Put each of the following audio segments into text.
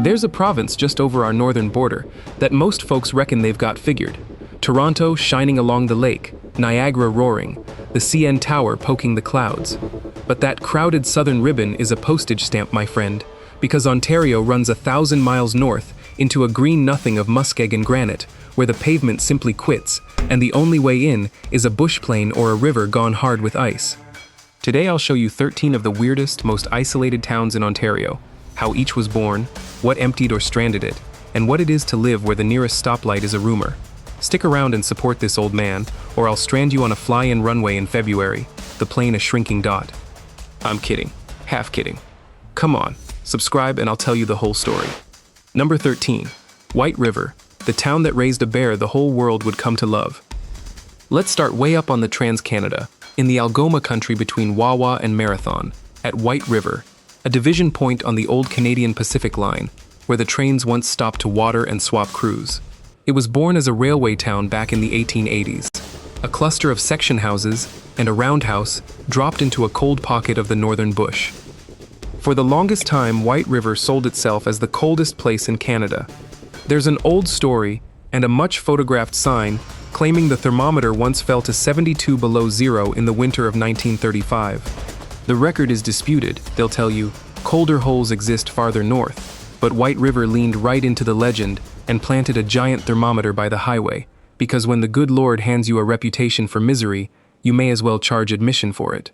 There's a province just over our northern border that most folks reckon they've got figured. Toronto shining along the lake, Niagara roaring, the CN Tower poking the clouds. But that crowded southern ribbon is a postage stamp, my friend, because Ontario runs 1,000 miles north into a green nothing of muskeg and granite, where the pavement simply quits, and the only way in is a bush plain or a river gone hard with ice. Today I'll show you 13 of the weirdest, most isolated towns in Ontario, how each was born, what emptied or stranded it, and what it is to live where the nearest stoplight is a rumor. Stick around and support this old man, or I'll strand you on a fly-in runway in February, the plane a shrinking dot. I'm kidding. Half kidding. Come on, subscribe and I'll tell you the whole story. Number 13. White River, the town that raised a bear the whole world would come to love. Let's start way up on the Trans-Canada, in the Algoma country between Wawa and Marathon, at White River, a division point on the old Canadian Pacific Line, where the trains once stopped to water and swap crews. It was born as a railway town back in the 1880s, a cluster of section houses and a roundhouse dropped into a cold pocket of the northern bush. For the longest time, White River sold itself as the coldest place in Canada. There's an old story and a much photographed sign claiming the thermometer once fell to 72 below zero in the winter of 1935. The record is disputed. They'll tell you, colder holes exist farther north, but White River leaned right into the legend and planted a giant thermometer by the highway, because when the good Lord hands you a reputation for misery, you may as well charge admission for it.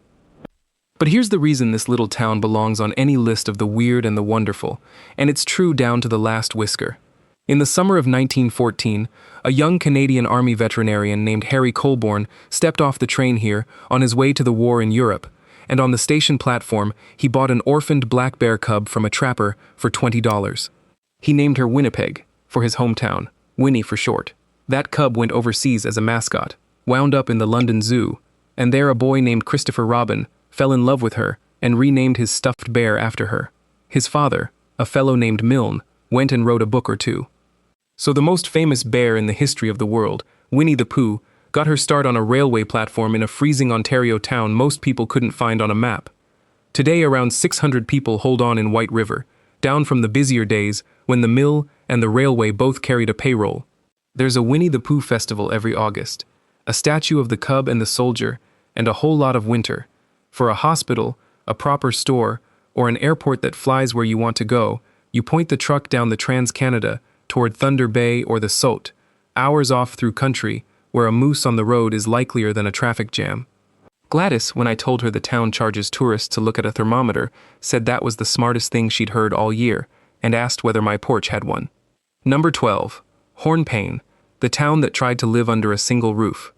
But here's the reason this little town belongs on any list of the weird and the wonderful, and it's true down to the last whisker. In the summer of 1914, a young Canadian Army veterinarian named Harry Colborne stepped off the train here on his way to the war in Europe, and on the station platform, he bought an orphaned black bear cub from a trapper for $20. He named her Winnipeg, for his hometown, Winnie for short. That cub went overseas as a mascot, wound up in the London Zoo, and there a boy named Christopher Robin fell in love with her and renamed his stuffed bear after her. His father, a fellow named Milne, went and wrote a book or two. So the most famous bear in the history of the world, Winnie the Pooh, got her start on a railway platform in a freezing Ontario town most people couldn't find on a map. Today around 600 people hold on in White River, down from the busier days when the mill and the railway both carried a payroll. There's a Winnie the Pooh festival every August, a statue of the cub and the soldier, and a whole lot of winter. For a hospital, a proper store, or an airport that flies where you want to go, you point the truck down the Trans-Canada toward Thunder Bay or the Sault, hours off through country, where a moose on the road is likelier than a traffic jam. Gladys, when I told her the town charges tourists to look at a thermometer, said that was the smartest thing she'd heard all year, and asked whether my porch had one. Number 12. Hornpain, the town that tried to live under a single roof.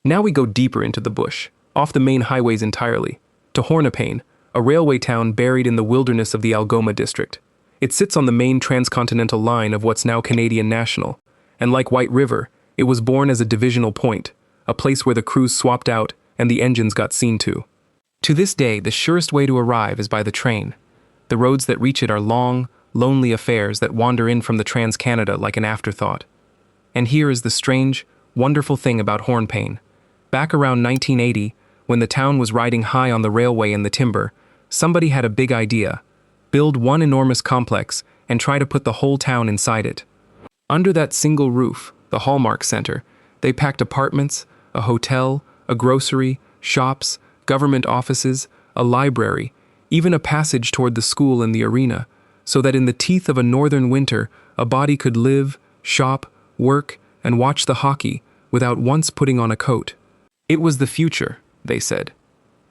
Now we go deeper into the bush, off the main highways entirely, to Hornpain, a railway town buried in the wilderness of the Algoma district. It sits on the main transcontinental line of what's now Canadian National, and like White River, it was born as a divisional point, a place where the crews swapped out and the engines got seen to. To this day, the surest way to arrive is by the train. The roads that reach it are long, lonely affairs that wander in from the Trans-Canada like an afterthought. And here is the strange, wonderful thing about Hornpain. Back around 1980, when the town was riding high on the railway and the timber, somebody had a big idea: build one enormous complex and try to put the whole town inside it. Under that single roof, the Hallmark Center, they packed apartments, a hotel, a grocery, shops, government offices, a library, even a passage toward the school and the arena, so that in the teeth of a northern winter, a body could live, shop, work, and watch the hockey without once putting on a coat. It was the future, they said.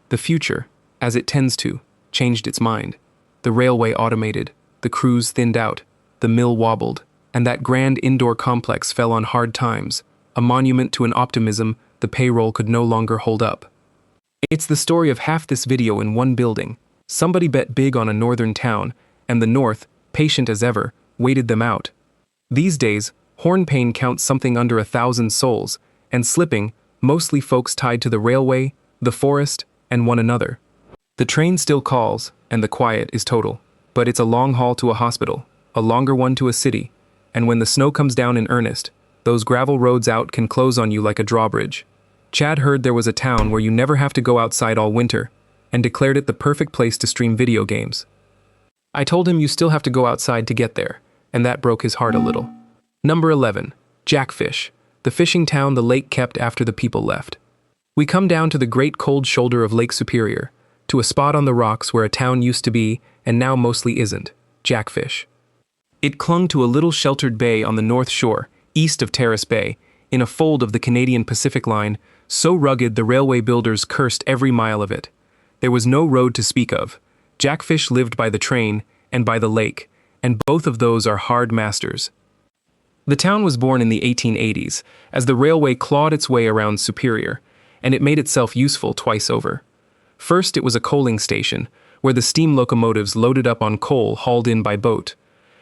The future, as it tends to, changed its mind. The railway automated, the crews thinned out, the mill wobbled, and that grand indoor complex fell on hard times, a monument to an optimism the payroll could no longer hold up. It's the story of half this video in one building. Somebody bet big on a northern town, and the North, patient as ever, waited them out. These days, Hornpain counts something under 1,000 souls, and slipping, mostly folks tied to the railway, the forest, and one another. The train still calls, and the quiet is total, but it's a long haul to a hospital, a longer one to a city, and when the snow comes down in earnest, those gravel roads out can close on you like a drawbridge. Chad heard there was a town where you never have to go outside all winter, and declared it the perfect place to stream video games. I told him you still have to go outside to get there, and that broke his heart a little. Number 11. Jackfish, the fishing town the lake kept after the people left. We come down to the great cold shoulder of Lake Superior, to a spot on the rocks where a town used to be and now mostly isn't, Jackfish. It clung to a little sheltered bay on the north shore, east of Terrace Bay, in a fold of the Canadian Pacific Line, so rugged the railway builders cursed every mile of it. There was no road to speak of. Jackfish lived by the train and by the lake, and both of those are hard masters. The town was born in the 1880s, as the railway clawed its way around Superior, and it made itself useful twice over. First, it was a coaling station, where the steam locomotives loaded up on coal hauled in by boat.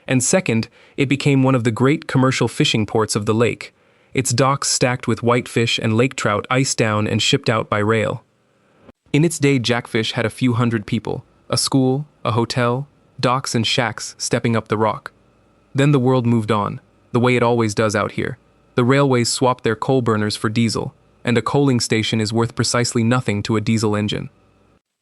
And second, it became one of the great commercial fishing ports of the lake, its docks stacked with whitefish and lake trout iced down and shipped out by rail. In its day, Jackfish had a few hundred people, a school, a hotel, docks and shacks stepping up the rock. Then the world moved on, the way it always does out here. The railways swapped their coal burners for diesel, and a coaling station is worth precisely nothing to a diesel engine.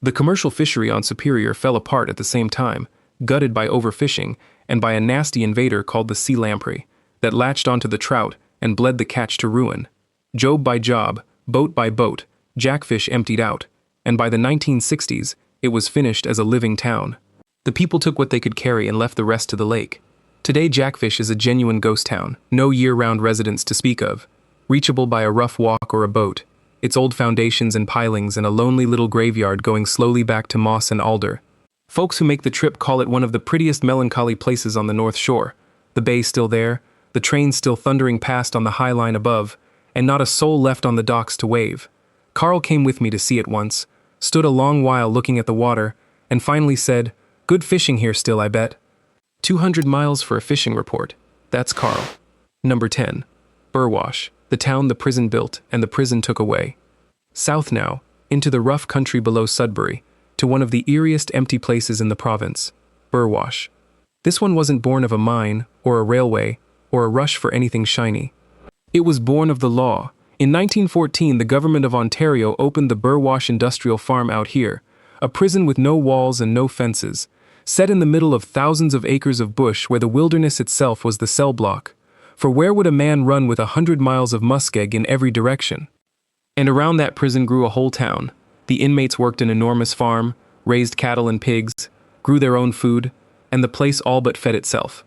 The commercial fishery on Superior fell apart at the same time, gutted by overfishing and by a nasty invader called the sea lamprey, that latched onto the trout and bled the catch to ruin. Job by job, boat by boat, Jackfish emptied out, and by the 1960s, it was finished as a living town. The people took what they could carry and left the rest to the lake. Today, Jackfish is a genuine ghost town, no year-round residents to speak of, reachable by a rough walk or a boat, its old foundations and pilings and a lonely little graveyard going slowly back to moss and alder. Folks who make the trip call it one of the prettiest melancholy places on the North Shore. The bay still there, the trains still thundering past on the high line above, and not a soul left on the docks to wave. Carl came with me to see it once, stood a long while looking at the water, and finally said, "Good fishing here still, I bet." 200 miles for a fishing report. That's Carl. Number 10. Burwash, the town the prison built and the prison took away. South now, into the rough country below Sudbury, to one of the eeriest empty places in the province, Burwash. This one wasn't born of a mine, or a railway, or a rush for anything shiny. It was born of the law. In 1914, the government of Ontario opened the Burwash Industrial Farm out here, a prison with no walls and no fences, set in the middle of thousands of acres of bush where the wilderness itself was the cell block. For where would a man run with 100 miles of muskeg in every direction? And around that prison grew a whole town. The inmates worked an enormous farm, raised cattle and pigs, grew their own food, and the place all but fed itself.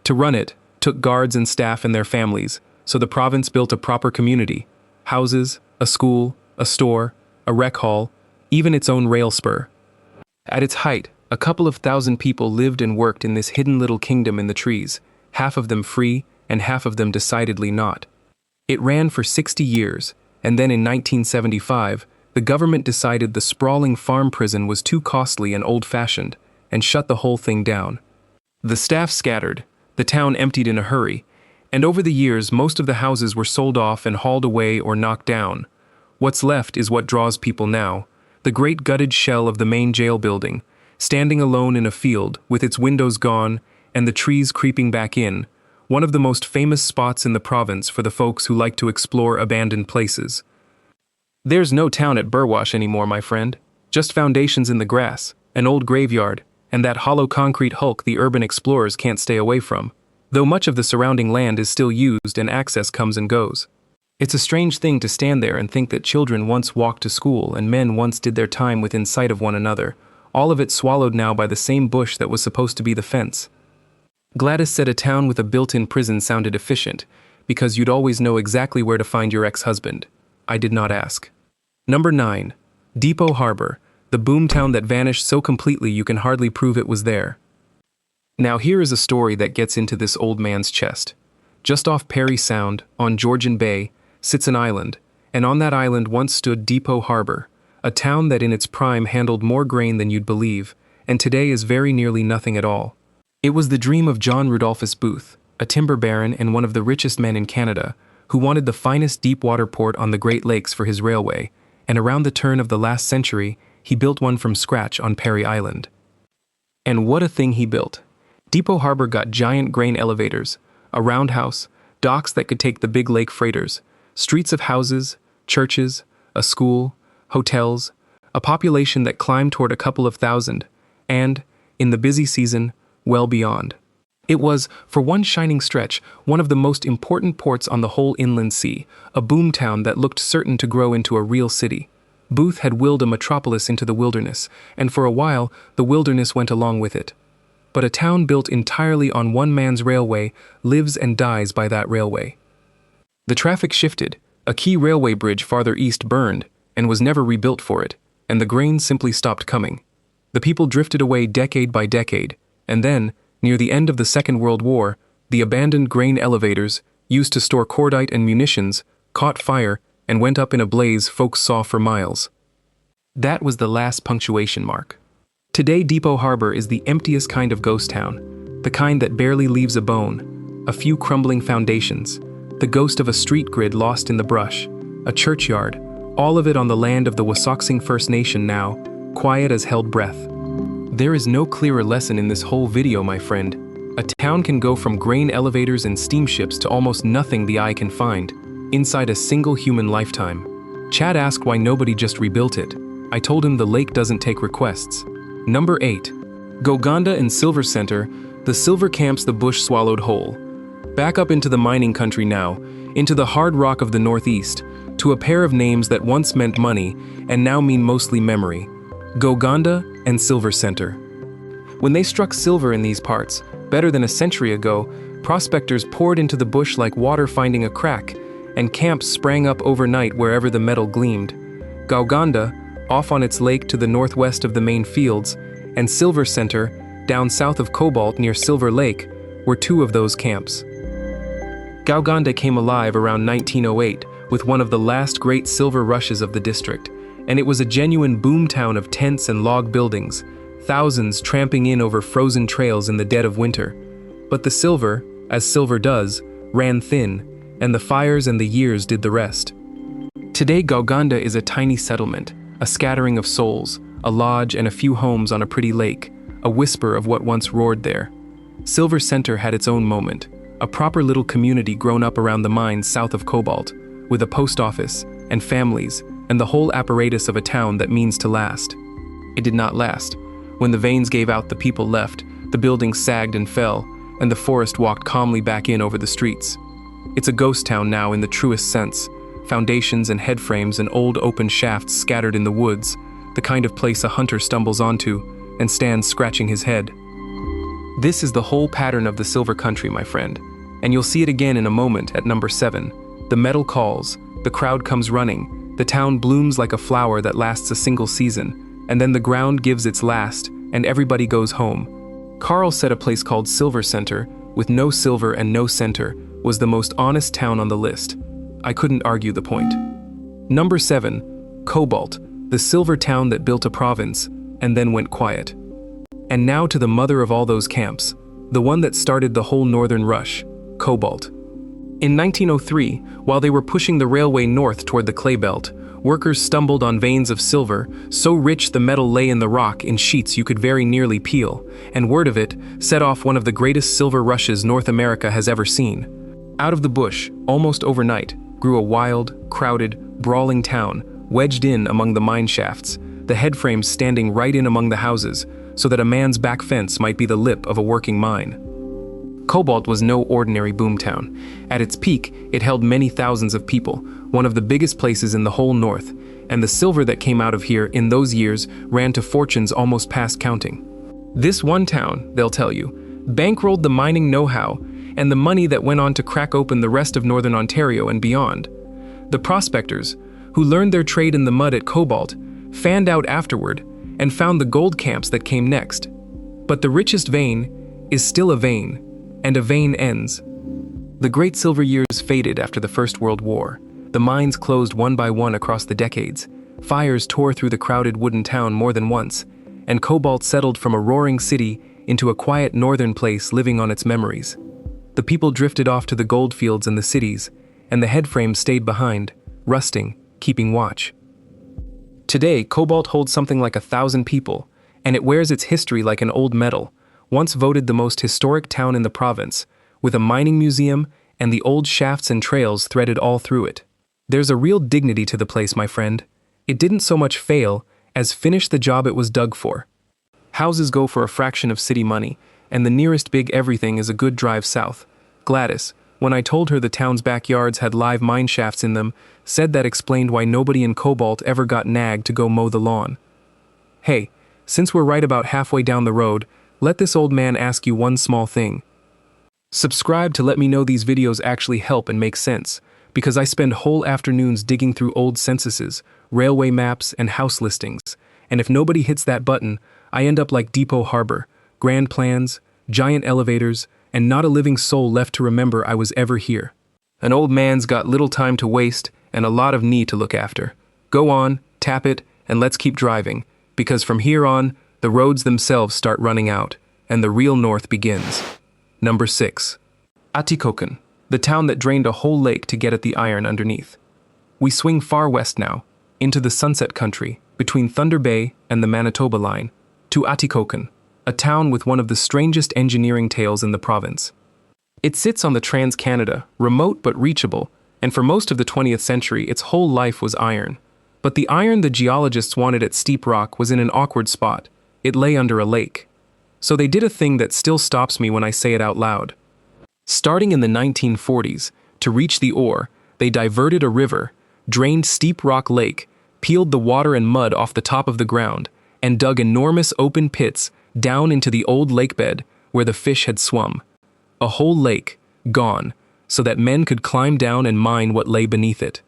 To run it took guards and staff and their families, so the province built a proper community, houses, a school, a store, a rec hall, even its own rail spur. At its height, a couple of thousand people lived and worked in this hidden little kingdom in the trees, half of them free and half of them decidedly not. It ran for 60 years, and then in 1975, the government decided the sprawling farm prison was too costly and old-fashioned, and shut the whole thing down. The staff scattered, the town emptied in a hurry, and over the years most of the houses were sold off and hauled away or knocked down. What's left is what draws people now, the great gutted shell of the main jail building, standing alone in a field with its windows gone and the trees creeping back in, one of the most famous spots in the province for the folks who like to explore abandoned places. There's no town at Burwash anymore, my friend, just foundations in the grass, an old graveyard, and that hollow concrete hulk the urban explorers can't stay away from, though much of the surrounding land is still used and access comes and goes. It's a strange thing to stand there and think that children once walked to school and men once did their time within sight of one another, all of it swallowed now by the same bush that was supposed to be the fence. Gladys said a town with a built-in prison sounded efficient, because you'd always know exactly where to find your ex-husband. I did not ask. Number 9. Depot Harbor, the boomtown that vanished so completely you can hardly prove it was there. Now here is a story that gets into this old man's chest. Just off Perry Sound, on Georgian Bay, sits an island, and on that island once stood Depot Harbor, a town that in its prime handled more grain than you'd believe, and today is very nearly nothing at all. It was the dream of John Rudolphus Booth, a timber baron and one of the richest men in Canada, who wanted the finest deep-water port on the Great Lakes for his railway, and around the turn of the last century, he built one from scratch on Perry Island. And what a thing he built. Depot Harbor got giant grain elevators, a roundhouse, docks that could take the big lake freighters, streets of houses, churches, a school, hotels, a population that climbed toward a couple of thousand, and, In the busy season, well beyond. It was, for one shining stretch, one of the most important ports on the whole inland sea, a boomtown that looked certain to grow into a real city. Booth had willed a metropolis into the wilderness, and for a while, the wilderness went along with it. But a town built entirely on one man's railway lives and dies by that railway. The traffic shifted, a key railway bridge farther east burned, and was never rebuilt for it, and the grain simply stopped coming. The people drifted away decade by decade, and then, near the end of the Second World War, the abandoned grain elevators, used to store cordite and munitions, caught fire and went up in a blaze folks saw for miles. That was the last punctuation mark. Today Depot Harbor is the emptiest kind of ghost town, the kind that barely leaves a bone, a few crumbling foundations, the ghost of a street grid lost in the brush, a churchyard, all of it on the land of the Wasauksing First Nation now, quiet as held breath. There is no clearer lesson in this whole video, my friend. A town can go from grain elevators and steamships to almost nothing the eye can find, inside a single human lifetime. Chad asked why nobody just rebuilt it. I told him the lake doesn't take requests. Number 8. Goganda and Silver Center, the silver camps the bush swallowed whole. Back up into the mining country now, into the hard rock of the Northeast, to a pair of names that once meant money and now mean mostly memory. Goganda and Silver Center. When they struck silver in these parts, better than a century ago, prospectors poured into the bush like water finding a crack, and camps sprang up overnight wherever the metal gleamed. Goganda, off on its lake to the northwest of the main fields, and Silver Center, down south of Cobalt near Silver Lake, were two of those camps. Goganda came alive around 1908 with one of the last great silver rushes of the district, and it was a genuine boomtown of tents and log buildings, thousands tramping in over frozen trails in the dead of winter. But the silver, as silver does, ran thin, and the fires and the years did the rest. Today Goganda is a tiny settlement, a scattering of souls, a lodge and a few homes on a pretty lake, a whisper of what once roared there. Silver Center had its own moment, a proper little community grown up around the mines south of Cobalt, with a post office, and families, and the whole apparatus of a town that means to last. It did not last. When the veins gave out, the people left, the buildings sagged and fell, and the forest walked calmly back in over the streets. It's a ghost town now in the truest sense, foundations and headframes and old open shafts scattered in the woods, the kind of place a hunter stumbles onto and stands scratching his head. This is the whole pattern of the Silver Country, my friend, and you'll see it again in a moment at number 7. The metal calls, the crowd comes running, the town blooms like a flower that lasts a single season, and then the ground gives its last, and everybody goes home. Carl said a place called Silver Center, with no silver and no center, was the most honest town on the list. I couldn't argue the point. Number 7, Cobalt, the silver town that built a province, and then went quiet. And now to the mother of all those camps, the one that started the whole northern rush, Cobalt. In 1903, while they were pushing the railway north toward the clay belt, workers stumbled on veins of silver, so rich the metal lay in the rock in sheets you could very nearly peel, and word of it set off one of the greatest silver rushes North America has ever seen. Out of the bush, almost overnight, grew a wild, crowded, brawling town, wedged in among the mine shafts, the headframes standing right in among the houses, so that a man's back fence might be the lip of a working mine. Cobalt was no ordinary boomtown. At its peak, it held many thousands of people, one of the biggest places in the whole north, and the silver that came out of here in those years ran to fortunes almost past counting. This one town, they'll tell you, bankrolled the mining know-how and the money that went on to crack open the rest of northern Ontario and beyond. The prospectors, who learned their trade in the mud at Cobalt, fanned out afterward and found the gold camps that came next. But the richest vein is still a vein, and a vein ends. The great silver years faded after the First World War. The mines closed one by one across the decades. Fires tore through the crowded wooden town more than once, and Cobalt settled from a roaring city into a quiet northern place living on its memories. The people drifted off to the gold fields and the cities, and the headframes stayed behind, rusting, keeping watch. Today, Cobalt holds something like 1,000 people, and it wears its history like an old medal, once voted the most historic town in the province, with a mining museum and the old shafts and trails threaded all through it. There's a real dignity to the place, my friend. It didn't so much fail as finish the job it was dug for. Houses go for a fraction of city money, and the nearest big everything is a good drive south. Gladys, when I told her the town's backyards had live mine shafts in them, said that explained why nobody in Cobalt ever got nagged to go mow the lawn. Hey, since we're right about halfway down the road, let this old man ask you one small thing. Subscribe to let me know these videos actually help and make sense, because I spend whole afternoons digging through old censuses, railway maps, and house listings, and if nobody hits that button, I end up like Depot Harbor, grand plans, giant elevators, and not a living soul left to remember I was ever here. An old man's got little time to waste and a lot of knee to look after. Go on, tap it, and let's keep driving, because from here on, the roads themselves start running out, and the real north begins. Number 6. Atikokan, the town that drained a whole lake to get at the iron underneath. We swing far west now, into the Sunset Country, between Thunder Bay and the Manitoba line, to Atikokan, a town with one of the strangest engineering tales in the province. It sits on the Trans-Canada, remote but reachable, and for most of the 20th century its whole life was iron. But the iron the geologists wanted at Steep Rock was in an awkward spot. It lay under a lake. So they did a thing that still stops me when I say it out loud. Starting in the 1940s, to reach the ore, they diverted a river, drained Steep Rock Lake, peeled the water and mud off the top of the ground, and dug enormous open pits down into the old lakebed where the fish had swum. A whole lake, gone, so that men could climb down and mine what lay beneath it.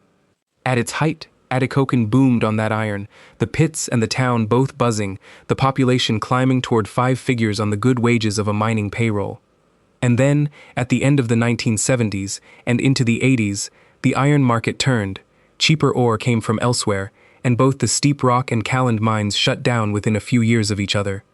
At its height, Atikokan boomed on that iron, the pits and the town both buzzing, the population climbing toward 5 figures on the good wages of a mining payroll. And then, at the end of the 1970s and into the 80s, the iron market turned, cheaper ore came from elsewhere, and both the Steep Rock and Calland mines shut down within a few years of each other.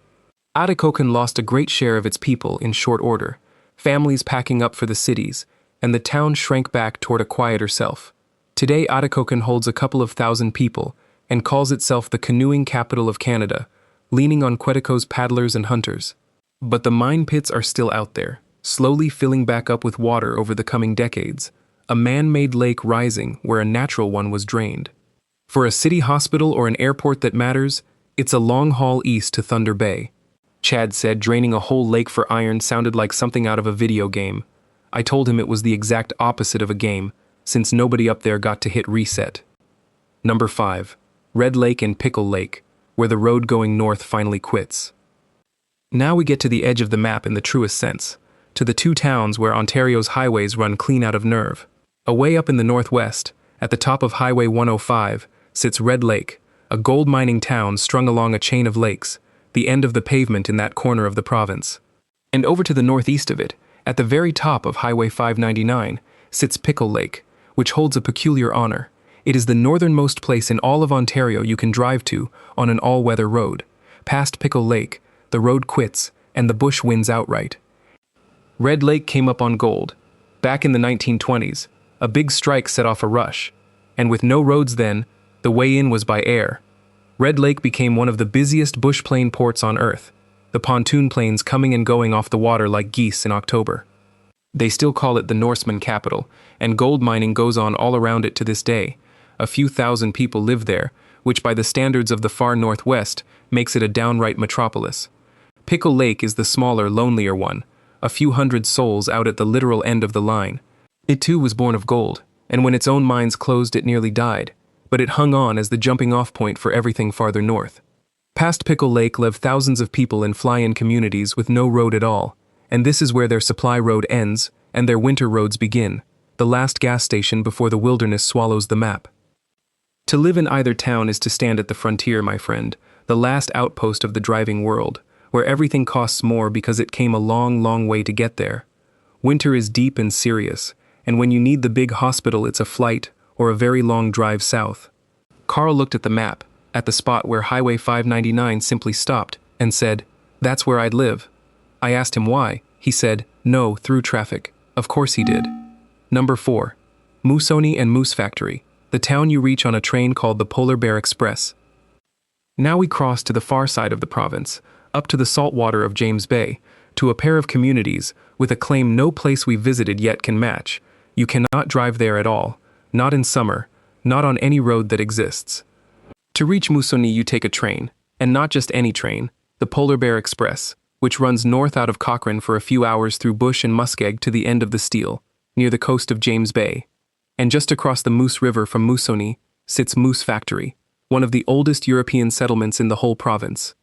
Atikokan lost a great share of its people in short order, families packing up for the cities, and the town shrank back toward a quieter self. Today Atikokan holds a couple of thousand people and calls itself the canoeing capital of Canada, leaning on Quetico's paddlers and hunters. But the mine pits are still out there, slowly filling back up with water over the coming decades, a man-made lake rising where a natural one was drained. For a city hospital or an airport that matters, it's a long haul east to Thunder Bay. Chad said draining a whole lake for iron sounded like something out of a video game. I told him it was the exact opposite of a game, since nobody up there got to hit reset. Number 5. Red Lake and Pickle Lake, where the road going north finally quits. Now we get to the edge of the map in the truest sense, to the 2 towns where Ontario's highways run clean out of nerve. Away up in the northwest, at the top of Highway 105, sits Red Lake, a gold mining town strung along a chain of lakes, the end of the pavement in that corner of the province. And over to the northeast of it, at the very top of Highway 599, sits Pickle Lake, which holds a peculiar honor. It is the northernmost place in all of Ontario you can drive to on an all-weather road. Past Pickle Lake, the road quits, and the bush wins outright. Red Lake came up on gold. Back in the 1920s, a big strike set off a rush, and with no roads then, the way in was by air. Red Lake became one of the busiest bush plane ports on Earth, the pontoon planes coming and going off the water like geese in October. They still call it the Norseman capital, and gold mining goes on all around it to this day. A few thousand people live there, which by the standards of the far northwest makes it a downright metropolis. Pickle Lake is the smaller, lonelier one, a few hundred souls out at the literal end of the line. It too was born of gold, and when its own mines closed it nearly died, but it hung on as the jumping-off point for everything farther north. Past Pickle Lake live thousands of people in fly-in communities with no road at all, and this is where their supply road ends and their winter roads begin, the last gas station before the wilderness swallows the map. To live in either town is to stand at the frontier, my friend, the last outpost of the driving world, where everything costs more because it came a long, long way to get there. Winter is deep and serious, and when you need the big hospital it's a flight or a very long drive south. Carl looked at the map, at the spot where Highway 599 simply stopped, and said, "That's where I'd live." I asked him why. He said, "No, through traffic." Of course he did. Number 4. Moosonee and Moose Factory, the town you reach on a train called the Polar Bear Express. Now we cross to the far side of the province, up to the salt water of James Bay, to a pair of communities with a claim no place we visited yet can match. You cannot drive there at all, not in summer, not on any road that exists. To reach Moosonee you take a train, and not just any train, the Polar Bear Express, which runs north out of Cochrane for a few hours through Bush and Muskeg to the end of the Steel, near the coast of James Bay. And just across the Moose River from Moosonee sits Moose Factory, one of the oldest European settlements in the whole province.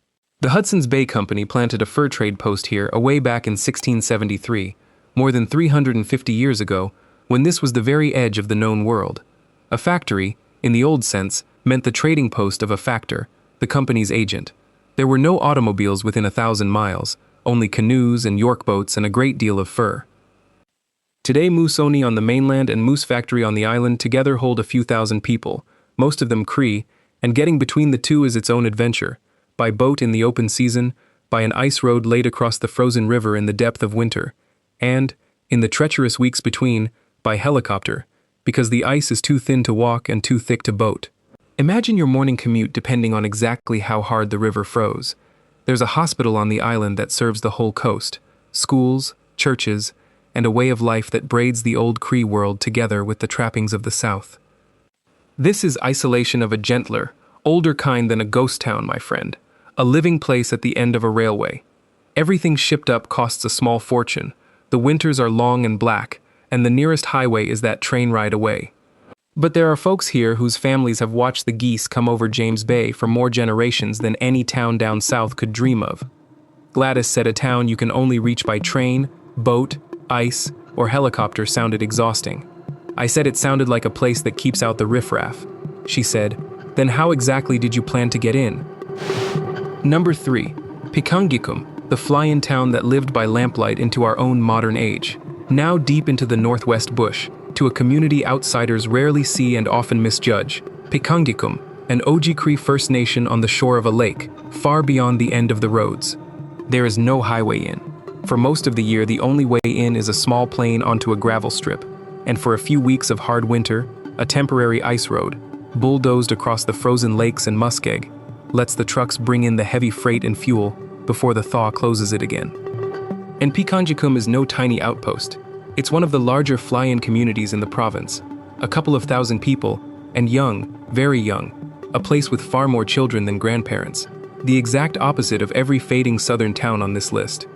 The Hudson's Bay Company planted a fur trade post here away back in 1673, more than 350 years ago, when this was the very edge of the known world. A factory, in the old sense, meant the trading post of a factor, the company's agent. There were no automobiles within 1,000 miles, only canoes and York boats and a great deal of fur. Today, Moosonee on the mainland and Moose Factory on the island together hold a few thousand people, most of them Cree, and getting between the two is its own adventure, by boat in the open season, by an ice road laid across the frozen river in the depth of winter, and, in the treacherous weeks between, by helicopter, because the ice is too thin to walk and too thick to boat. Imagine your morning commute depending on exactly how hard the river froze. There's a hospital on the island that serves the whole coast, schools, churches, and a way of life that braids the old Cree world together with the trappings of the South. This is isolation of a gentler, older kind than a ghost town, my friend, a living place at the end of a railway. Everything shipped up costs a small fortune, the winters are long and black, and the nearest highway is that train ride away. But there are folks here whose families have watched the geese come over James Bay for more generations than any town down south could dream of. Gladys said a town you can only reach by train, boat, ice, or helicopter sounded exhausting. I said it sounded like a place that keeps out the riffraff. She said, "Then how exactly did you plan to get in?" Number 3. Pikangikum, the fly-in town that lived by lamplight into our own modern age. Now deep into the northwest bush, to a community outsiders rarely see and often misjudge. Pikangikum, an Ojibwe First Nation on the shore of a lake, far beyond the end of the roads. There is no highway in. For most of the year, the only way in is a small plane onto a gravel strip, and for a few weeks of hard winter, a temporary ice road, bulldozed across the frozen lakes and muskeg, lets the trucks bring in the heavy freight and fuel before the thaw closes it again. And Pikangikum is no tiny outpost. It's one of the larger fly-in communities in the province, a couple of thousand people, and young, very young, a place with far more children than grandparents, the exact opposite of every fading southern town on this list.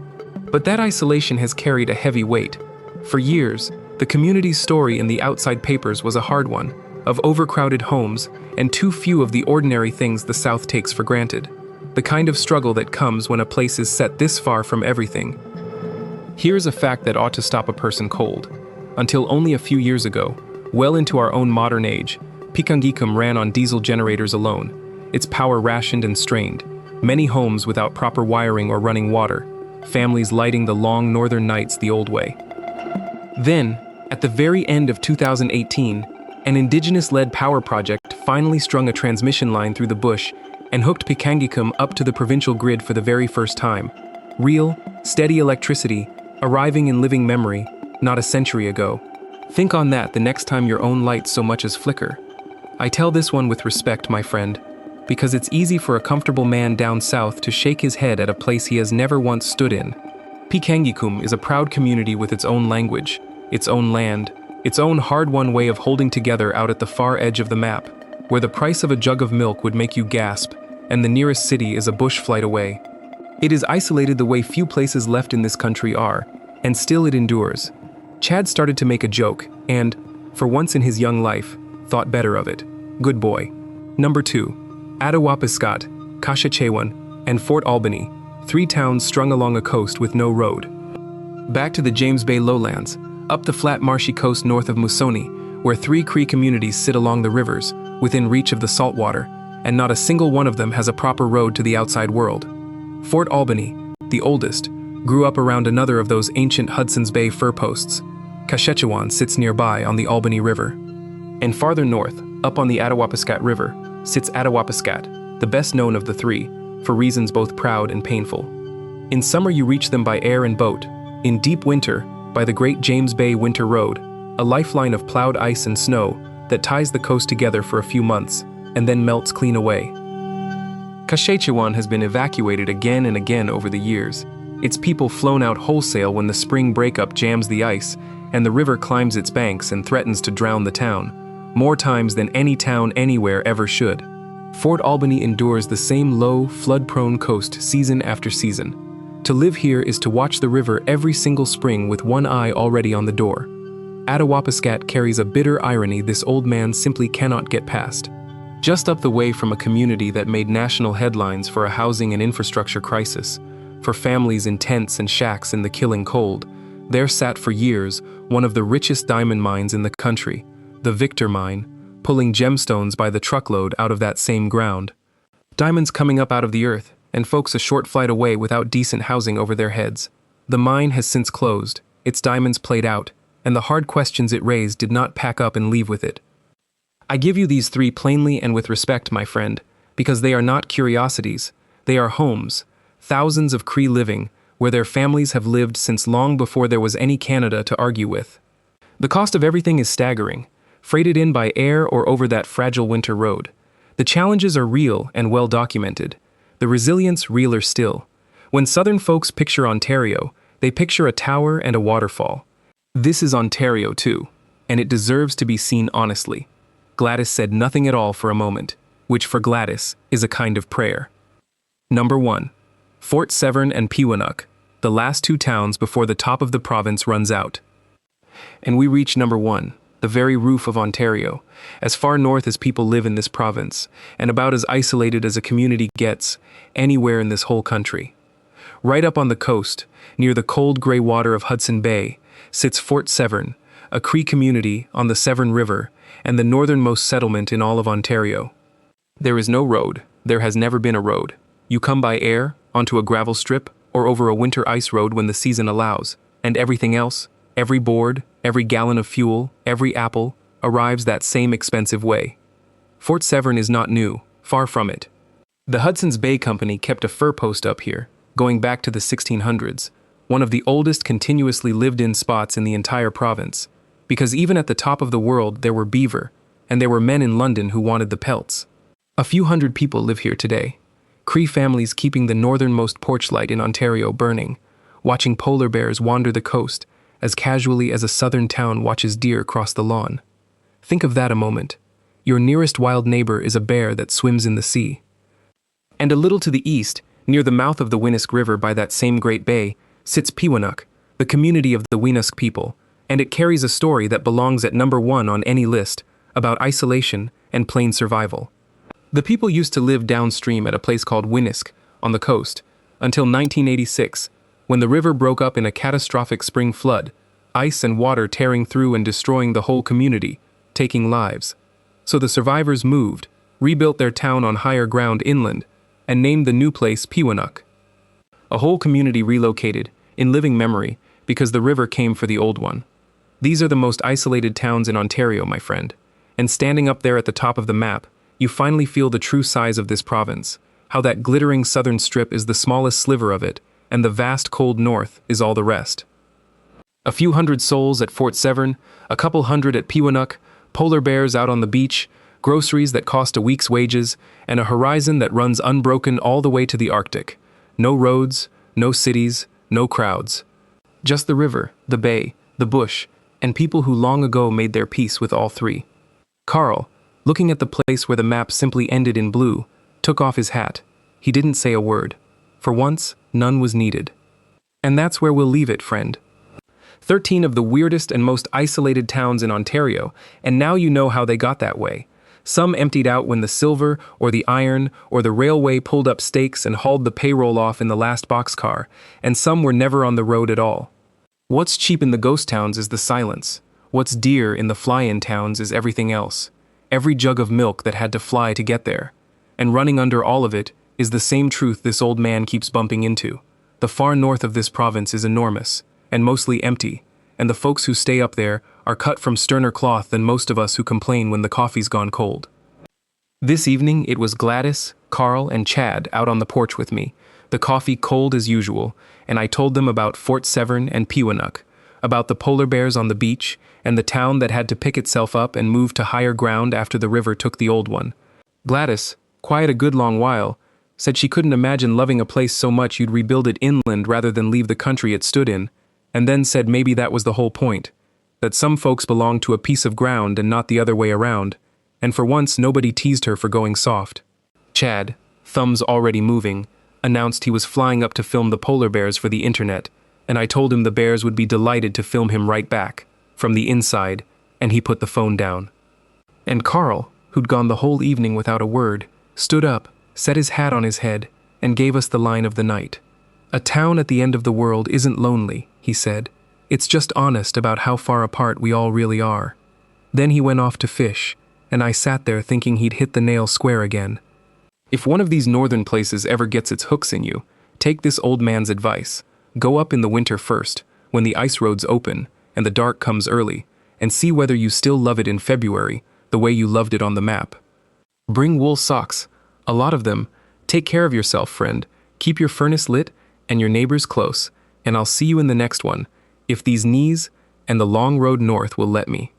But that isolation has carried a heavy weight. For years, the community's story in the outside papers was a hard one, of overcrowded homes and too few of the ordinary things the South takes for granted, the kind of struggle that comes when a place is set this far from everything. Here's a fact that ought to stop a person cold. Until only a few years ago, well into our own modern age, Pikangikum ran on diesel generators alone, its power rationed and strained, many homes without proper wiring or running water, families lighting the long northern nights the old way. Then, at the very end of 2018, an indigenous-led power project finally strung a transmission line through the bush and hooked Pikangikum up to the provincial grid for the very first time. Real, steady electricity, arriving in living memory, not a century ago. Think on that the next time your own lights so much as flicker. I tell this one with respect, my friend, because it's easy for a comfortable man down south to shake his head at a place he has never once stood in. Pikangikum is a proud community with its own language, its own land, its own hard-won way of holding together out at the far edge of the map, where the price of a jug of milk would make you gasp, and the nearest city is a bush flight away. It is isolated the way few places left in this country are, and still it endures. Chad started to make a joke, and, for once in his young life, thought better of it. Good boy. Number 2. Attawapiskat, Kashechewan, and Fort Albany, 3 towns strung along a coast with no road. Back to the James Bay lowlands, up the flat marshy coast north of Moosonee, where 3 Cree communities sit along the rivers, within reach of the salt water, and not a single one of them has a proper road to the outside world. Fort Albany, the oldest, grew up around another of those ancient Hudson's Bay fur posts. Kashechewan sits nearby on the Albany River. And farther north, up on the Attawapiskat River, sits Attawapiskat, the best known of the 3, for reasons both proud and painful. In summer you reach them by air and boat. In deep winter, by the Great James Bay Winter Road, a lifeline of plowed ice and snow that ties the coast together for a few months, and then melts clean away. Kashechewan has been evacuated again and again over the years, its people flown out wholesale when the spring breakup jams the ice, and the river climbs its banks and threatens to drown the town, more times than any town anywhere ever should. Fort Albany endures the same low, flood-prone coast season after season. To live here is to watch the river every single spring with one eye already on the door. Attawapiskat carries a bitter irony this old man simply cannot get past. Just up the way from a community that made national headlines for a housing and infrastructure crisis, for families in tents and shacks in the killing cold, there sat for years one of the richest diamond mines in the country, the Victor Mine, pulling gemstones by the truckload out of that same ground. Diamonds coming up out of the earth, and folks a short flight away without decent housing over their heads. The mine has since closed, its diamonds played out, and the hard questions it raised did not pack up and leave with it. I give you these three plainly and with respect, my friend, because they are not curiosities, they are homes, thousands of Cree living, where their families have lived since long before there was any Canada to argue with. The cost of everything is staggering, freighted in by air or over that fragile winter road. The challenges are real and well documented. The resilience realer still. When Southern folks picture Ontario, they picture a tower and a waterfall. This is Ontario too, and it deserves to be seen honestly. Gladys said nothing at all for a moment, which for Gladys is a kind of prayer. Number 1. Fort Severn and Peewinuk, the last two towns before the top of the province runs out. And we reach number 1. The very roof of Ontario, as far north as people live in this province, and about as isolated as a community gets anywhere in this whole country. Right up on the coast, near the cold gray water of Hudson Bay, sits Fort Severn, a Cree community on the Severn River, and the northernmost settlement in all of Ontario. There is no road, there has never been a road. You come by air, onto a gravel strip, or over a winter ice road when the season allows, and everything else, every board, every gallon of fuel, every apple, arrives that same expensive way. Fort Severn is not new, far from it. The Hudson's Bay Company kept a fur post up here, going back to the 1600s, one of the oldest continuously lived-in spots in the entire province, because even at the top of the world there were beaver, and there were men in London who wanted the pelts. A few hundred people live here today, Cree families keeping the northernmost porch light in Ontario burning, watching polar bears wander the coast, as casually as a southern town watches deer cross the lawn. Think of that a moment. Your nearest wild neighbor is a bear that swims in the sea. And a little to the east, near the mouth of the Winisk River by that same great bay, sits Peewinuk, the community of the Winisk people, and it carries a story that belongs at number 1 on any list, about isolation and plain survival. The people used to live downstream at a place called Winisk, on the coast, until 1986, when the river broke up in a catastrophic spring flood, ice and water tearing through and destroying the whole community, taking lives. So the survivors moved, rebuilt their town on higher ground inland, and named the new place Peewinuk. A whole community relocated, in living memory, because the river came for the old one. These are the most isolated towns in Ontario, my friend, and standing up there at the top of the map, you finally feel the true size of this province, how that glittering southern strip is the smallest sliver of it, and the vast cold north is all the rest. A few hundred souls at Fort Severn, a couple hundred at Peewinuk, polar bears out on the beach, groceries that cost a week's wages, and a horizon that runs unbroken all the way to the Arctic. No roads, no cities, no crowds. Just the river, the bay, the bush, and people who long ago made their peace with all three. Carl, looking at the place where the map simply ended in blue, took off his hat. He didn't say a word. For once, none was needed. And that's where we'll leave it, friend. 13 of the weirdest and most isolated towns in Ontario, and now you know how they got that way. Some emptied out when the silver, or the iron, or the railway pulled up stakes and hauled the payroll off in the last boxcar, and some were never on the road at all. What's cheap in the ghost towns is the silence. What's dear in the fly-in towns is everything else. Every jug of milk that had to fly to get there. And running under all of it is the same truth this old man keeps bumping into. The far north of this province is enormous, and mostly empty, and the folks who stay up there are cut from sterner cloth than most of us who complain when the coffee's gone cold. This evening it was Gladys, Carl, and Chad out on the porch with me, the coffee cold as usual, and I told them about Fort Severn and Peewinuk, about the polar bears on the beach, and the town that had to pick itself up and move to higher ground after the river took the old one. Gladys, quiet a good long while, said she couldn't imagine loving a place so much you'd rebuild it inland rather than leave the country it stood in, and then said maybe that was the whole point, that some folks belonged to a piece of ground and not the other way around, and for once nobody teased her for going soft. Chad, thumbs already moving, announced he was flying up to film the polar bears for the internet, and I told him the bears would be delighted to film him right back, from the inside, and he put the phone down. And Carl, who'd gone the whole evening without a word, stood up, set his hat on his head, and gave us the line of the night. "A town at the end of the world isn't lonely," he said. "It's just honest about how far apart we all really are." Then he went off to fish, and I sat there thinking he'd hit the nail square again. If one of these northern places ever gets its hooks in you, take this old man's advice. Go up in the winter first, when the ice roads open and the dark comes early, and see whether you still love it in February the way you loved it on the map. Bring wool socks, a lot of them. Take care of yourself, friend. Keep your furnace lit and your neighbors close, and I'll see you in the next one, if these knees and the long road north will let me.